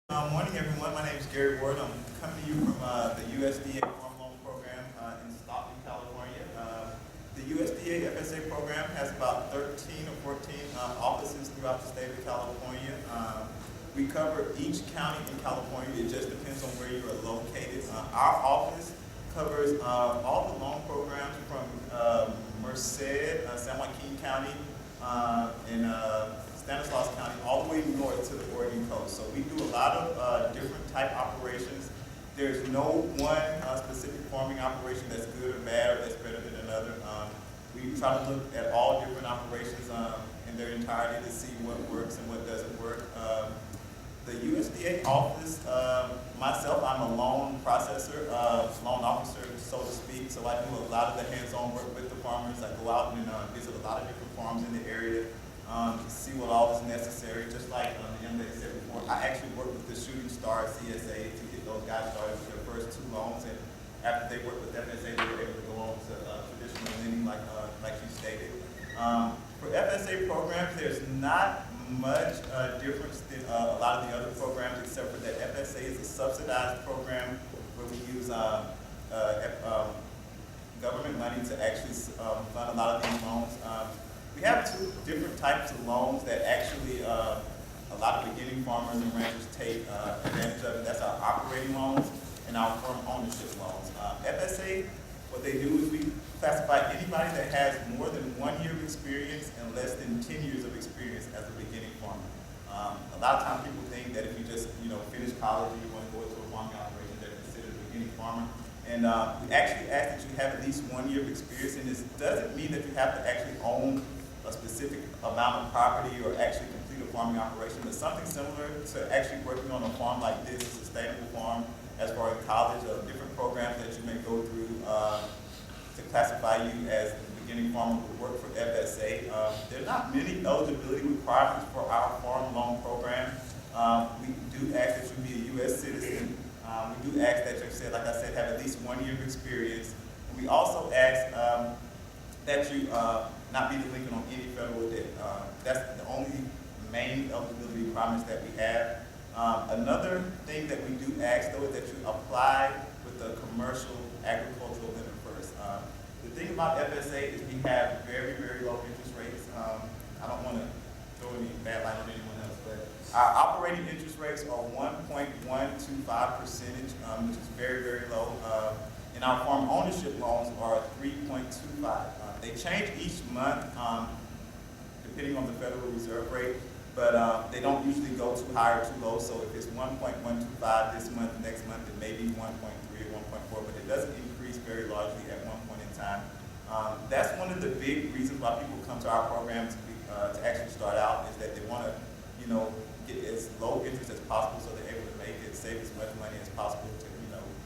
Morning, everyone. My name is Gary Ward. I'm coming to you from the USDA Farm Loan Program in Stockton, California. The USDA FSA program has about 13 or 14 offices throughout the state of California. We cover each county in California. It just depends on where you are located. Our office covers all the loan programs from Merced, San Joaquin County, and Stanislaus County, all the way north to the Oregon coast. So we do a lot of different type operations. There's no one specific farming operation that's good or bad or that's better than another. We try to look at all different operations in their entirety to see what works and what doesn't work. The USDA office, myself, I'm a loan processor, loan officer, so to speak. So I do a lot of the hands-on work with the farmers. I go out and visit a lot of different farms in the area. To see what all is necessary. Just like the young lady said before, I actually work with the Shooting Star CSA to get those guys started with their first 2 loans, and after they worked with FSA, they were able to go on to traditional lending, like you stated. For FSA programs, there's not much difference than a lot of the other programs, except for that FSA is a subsidized program where we use government money to actually fund a lot of these loans. We have 2 different types of loans that actually a lot of beginning farmers and ranchers take advantage of. That's our operating loans and our farm ownership loans. FSA, what they do is we classify anybody that has more than 1 year of experience and less than 10 years of experience as a beginning farmer. A lot of times people think that if you just finish college and you want to go into a farming operation, they're considered a beginning farmer. And we actually ask that you have at least 1 year of experience, and this doesn't mean that you have to actually own a specific amount of property or actually complete a farming operation, but something similar to actually working on a farm like this, a sustainable farm, as far as college, different programs that you may go through to classify you as a beginning farmer who work for FSA. There are not many eligibility requirements for our farm loan program. We do ask that you be a U.S. citizen. We do ask that you, like I said, have at least 1 year of experience. And we also ask that you not be delinquent on any federal debt. That's the only main eligibility requirements that we have. Another thing that we do ask, though, is that you apply with the commercial agricultural lender first. The thing about FSA is we have very, very low interest rates. I don't want to throw any bad light on anyone else, but our operating interest rates are 1.125%, which is very, very low. And our farm ownership loans are 3.25. They change each month depending on the Federal Reserve rate, but they don't usually go too high or too low. So if it's 1.125 this month, next month it may be 1.3 or 1.4, but it doesn't increase very largely at one point in time. That's one of the big reasons why people come to our program to actually start out, is that they want to, get as low interest as possible so they're able to make it, save as much money as possible to,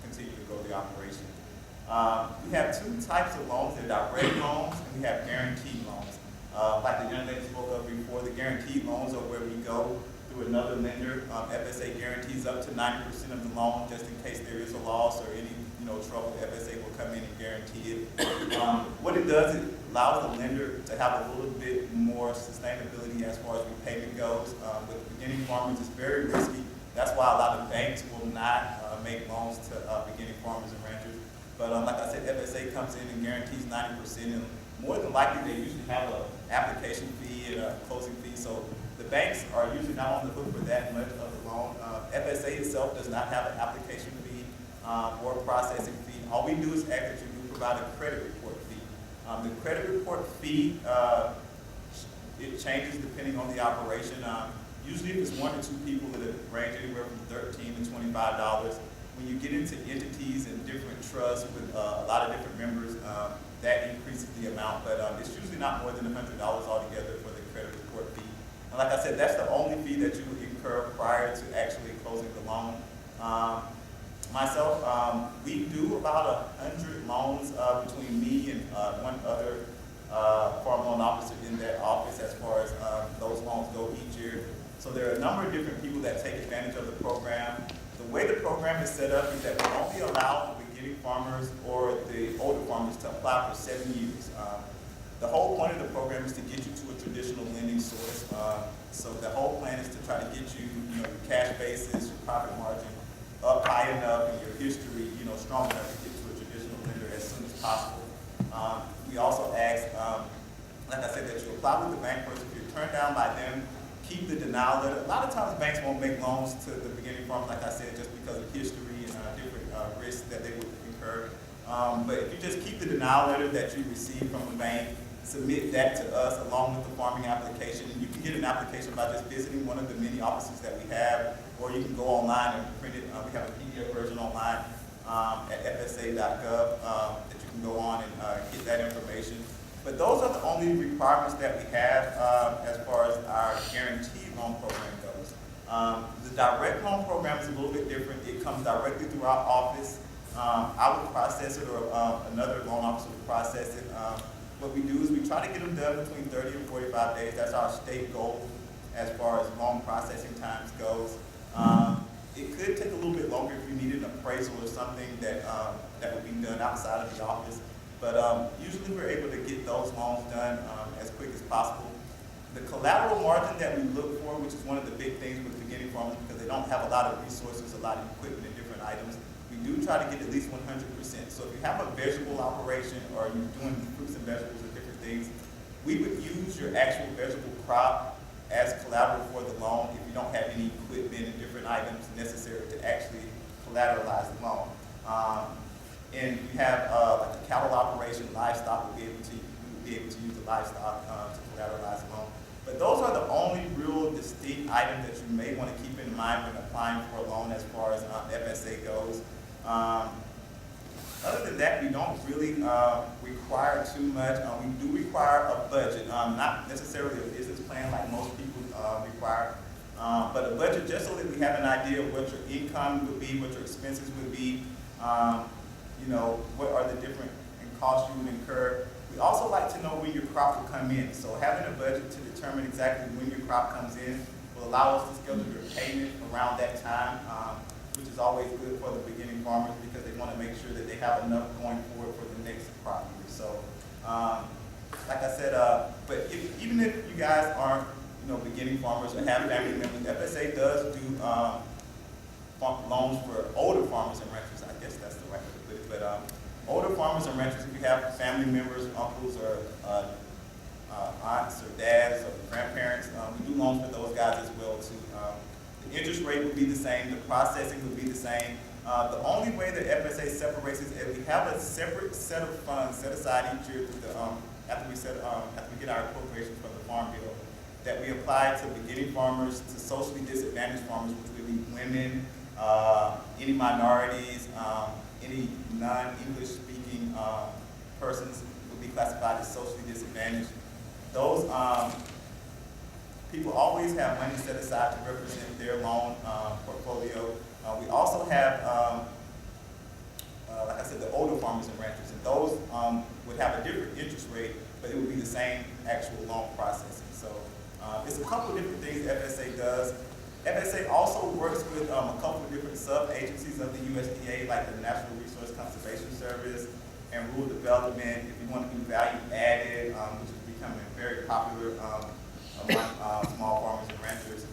continue to grow the operation. We have 2 types of loans. They're direct loans and we have guaranteed loans. Like the young lady spoke of before, the guaranteed loans are where we go through another lender. FSA guarantees up to 90% of the loan just in case there is a loss or any trouble. FSA will come in and guarantee it. What it does, it allows the lender to have a little bit more sustainability as far as repayment goes. With beginning farmers, it's very risky. That's why a lot of banks will not make loans to beginning farmers and ranchers. But like I said, FSA comes in and guarantees 90%, and more than likely they usually have an application fee and a closing fee. So the banks are usually not on the hook for that much of the loan. FSA itself does not have an application fee or a processing fee. All we do is ask that you do provide a credit report fee. The credit report fee, it changes depending on the operation. Usually if it's 1 or 2 people, it range anywhere from $13 to $25. When you get into entities and different trusts with a lot of different members, that increases the amount, but it's usually not more than $100 altogether for the credit report fee. And like I said, that's the only fee that you would incur prior to actually closing the loan. Myself, we do about 100 loans between me and one other farm loan officer in that office as far as those loans go each year. So there are a number of different people that take advantage of the program. The way the program is set up is that we only allow the beginning farmers or the older farmers to apply for 7 years. The whole point of the program is to get you to a traditional lending source. So the whole plan is to try to get you, your cash basis, your profit margin up high enough, and your history, strong enough to get to a traditional lender as soon as possible. We also ask, like I said, that you apply with the bank first. If you're turned down by them, keep the denial letter. A lot of times banks won't make loans to the beginning farmers, like I said, just because of history and different risks that they would incur. But if you just keep the denial letter that you receive from the bank, submit that to us along with the farming application. You can get an application by just visiting one of the many offices that we have, or you can go online and print it. We have a PDF version online at fsa.gov that you can go on and get that information. But those are the only requirements that we have as far as our guaranteed loan program goes. The direct loan program is a little bit different. It comes directly through our office. I would process it, or another loan officer would process it. What we do is we try to get them done between 30 and 45 days. That's our state goal as far as loan processing times goes. It could take a little bit longer if you needed an appraisal or something that would be done outside of the office. But usually we're able to get those loans done as quick as possible. The collateral margin that we look for, which is one of the big things with beginning farmers, because they don't have a lot of resources, a lot of equipment and different items, we do try to get at least 100%. So if you have a vegetable operation or you're doing fruits and vegetables or different things, we would use your actual vegetable crop as collateral for the loan if you don't have any equipment and different items necessary to actually collateralize the loan. And you have like a cattle operation, livestock, we would be able to use the livestock to collateralize the loan. But those are the only real distinct items that you may want to keep in mind when applying for a loan as far as FSA goes. Other than that, we don't really require too much. We do require a budget, not necessarily a business plan like most people require, but a budget just so that we have an idea of what your income would be, what your expenses would be, what are the different costs you would incur. We also like to know when your crop will come in. So having a budget to determine exactly when your crop comes in will allow us to schedule your payment around that time, which is always good for the beginning farmers because they want to make sure that they have enough going forward for the next crop year. So, like I said, but even if you guys aren't, beginning farmers or have family members, FSA does do loans for older farmers and ranchers. I guess that's the right way to put it. But older farmers and ranchers, if you have family members, uncles, or aunts or dads or grandparents, we do loans for those guys as well too. The interest rate would be the same, the processing would be the same. The only way that FSA separates is if we have a separate set of funds set aside each year through after we get our appropriations from the Farm Bill, that we apply to beginning farmers, to socially disadvantaged farmers, which would be women, any minorities, any non-English speaking persons would be classified as socially disadvantaged. Those people always have money set aside to represent their loan portfolio. We also have, like I said, the older farmers and ranchers, and those would have a different interest rate, but it would be the same actual loan processing. So it's a couple of different things FSA does. FSA also works with a couple of different sub-agencies of the USDA, like the Natural Resource Conservation Service and Rural Development, if you want to do value added, which is becoming very popular among small farmers and ranchers.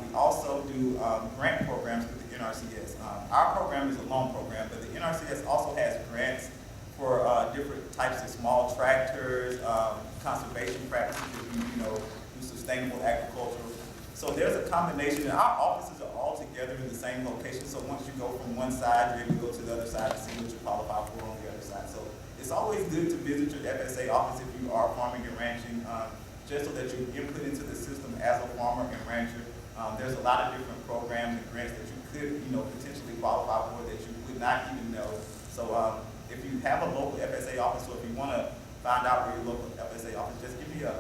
We also do grant programs with the NRCS. Our program is a loan program, but the NRCS also has grants for different types of small tractors, conservation practices, do sustainable agriculture. So there's a combination, and our offices are all together in the same location, so once you go from one side, you're able to go to the other side to see what you qualify for on the other side. So it's always good to visit your FSA office if you are farming and ranching, just so that you're input into the system as a farmer and rancher. There's a lot of different programs and grants that you could, potentially qualify for that you would not even know. So if you have a local FSA office, or if you want to find out where your local FSA office, just give me a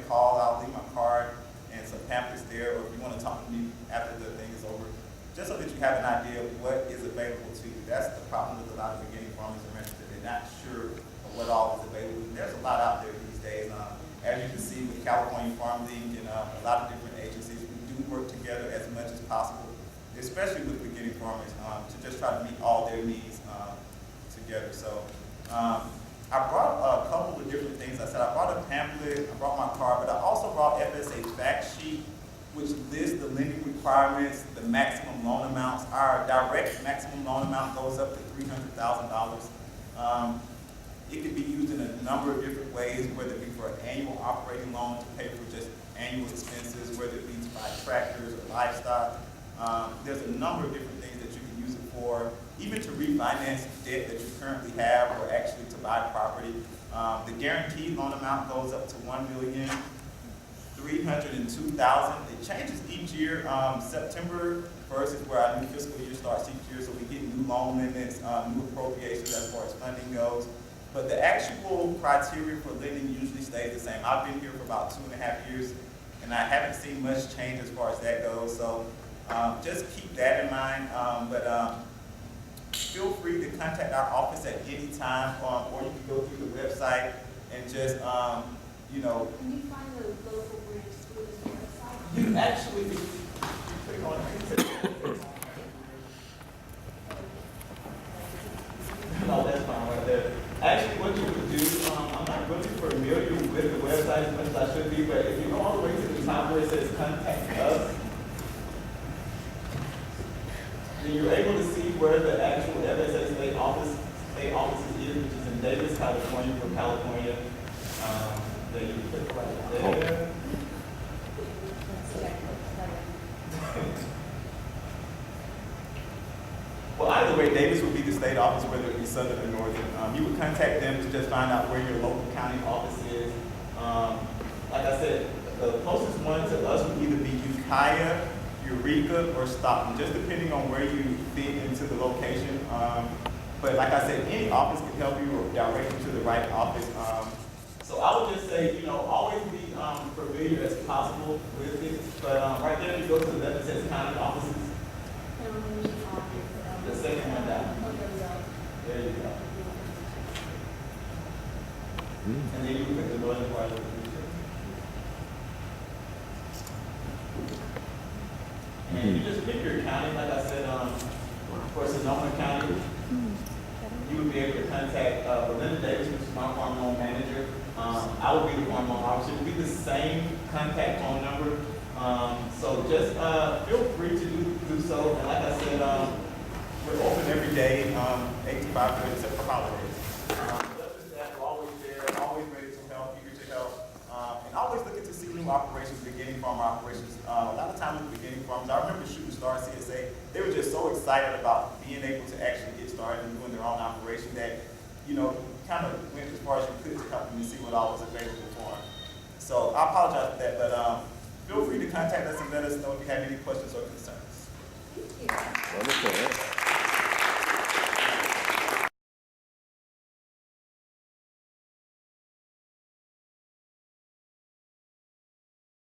call. I'll leave my card and some pamphlets there, or if you want to talk to me after the thing is over, just so that you have an idea of what is available to you. That's the problem with a lot of beginning farmers and ranchers, that they're not sure of what all is available. And there's a lot out there these days. As you can see with California FarmLink and a lot of different agencies, we do work together as much as possible, especially with beginning farmers, to just try to meet all their needs together. So I brought a couple of different things. I said I brought a pamphlet, I brought my card, but I also brought FSA fact sheet, which lists the lending requirements, the maximum loan amounts. Our direct maximum loan amount goes up to $300,000. It can be used in a number of different ways, whether it be for an annual operating loan to pay for just annual expenses, whether it be to buy tractors or livestock. There's a number of different things that you can use it for, even to refinance debt that you currently have or actually to buy property. The guaranteed loan amount goes up to $1,302,000. It changes each year. September 1st is where our new fiscal year starts each year, so we get new loan limits, new appropriations as far as funding goes. But the actual criteria for lending usually stays the same. I've been here for about 2.5 years, and I haven't seen much change as far as that goes. So just keep that in mind. Feel free to contact our office at any time, or you can go through the website and just, you know. Can you find the local branch through this website? You actually click on it. No, that's fine right there. Actually, what you would do, I'm not really familiar with the website as much as I should be, but if you go all the way to the top where it says contact us, then you're able to see where the actual FSA state office is, which is in Davis, California, for California. Then you click right there. Well, either way, Davis would be the state office, whether it be southern or northern. You would contact them to just find out where your local county office is. Like I said, the closest one to us would either be Ukiah, Eureka, or Stockton, just depending on where you fit into the location. But like I said, any office can help you or direct you to the right office. So I would just say, you know, always be familiar as possible with it. But right there, you go to the left, it says county offices. The second one down. There you go. And then you pick the northern part of the region. And you just pick your county, like I said, for Sonoma County, you would be able to contact Belinda Davis, which is my farm loan manager. I would be the farm loan officer. It would be the same contact phone number. So just feel free to do so. And like I said, We're open every day, 8 to 5:30, except for holidays. other than that, we're always there. Always ready to help, eager to help, and always looking to see new operations, beginning farmer operations. A lot of times with beginning farmers, I remember Shooting Star CSA, they were just so excited about being able to actually get started and doing their own operation that, you know, kind of went as far as you could to help them to see what all was available for them. So I apologize for that, but feel free to contact us and let us know if you have any questions or concerns. Thank you. Wonderful.